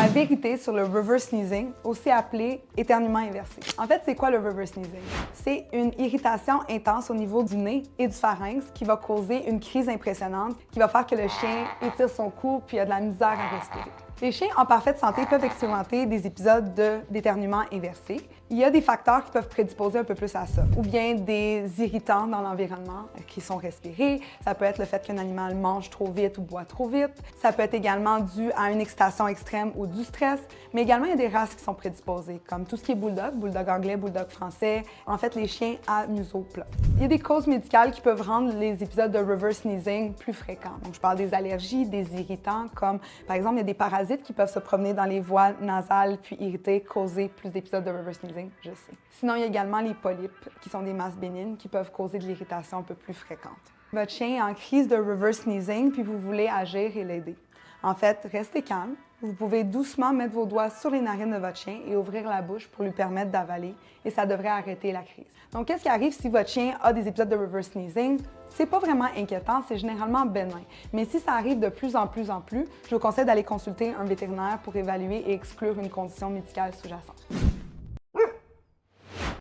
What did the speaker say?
la vérité sur le reverse sneezing, aussi appelé éternuement inversé. En fait, c'est quoi le reverse sneezing? C'est une irritation intense au niveau du nez et du pharynx qui va causer une crise impressionnante qui va faire que le chien étire son cou puis a de la misère à respirer. Les chiens en parfaite santé peuvent expérimenter des épisodes d'éternuement inversé. Il y a des facteurs qui peuvent prédisposer un peu plus à ça, ou bien des irritants dans l'environnement qui sont respirés. Ça peut être le fait qu'un animal mange trop vite ou boit trop vite. Ça peut être également dû à une excitation extrême ou du stress, mais également il y a des races qui sont prédisposées, comme tout ce qui est bulldog, bulldog anglais, bulldog français, en fait les chiens à museau plat. Il y a des causes médicales qui peuvent rendre les épisodes de reverse sneezing plus fréquents. Donc je parle des allergies, des irritants, comme par exemple il y a des parasites qui peuvent se promener dans les voies nasales puis irriter, causer plus d'épisodes de reverse sneezing, je sais. Sinon, il y a également les polypes, qui sont des masses bénignes qui peuvent causer de l'irritation un peu plus fréquente. Votre chien est en crise de reverse sneezing puis vous voulez agir et l'aider. En fait, restez calme. Vous pouvez doucement mettre vos doigts sur les narines de votre chien et ouvrir la bouche pour lui permettre d'avaler et ça devrait arrêter la crise. Donc, qu'est-ce qui arrive si votre chien a des épisodes de reverse sneezing? C'est pas vraiment inquiétant, c'est généralement bénin. Mais si ça arrive de plus en plus, je vous conseille d'aller consulter un vétérinaire pour évaluer et exclure une condition médicale sous-jacente.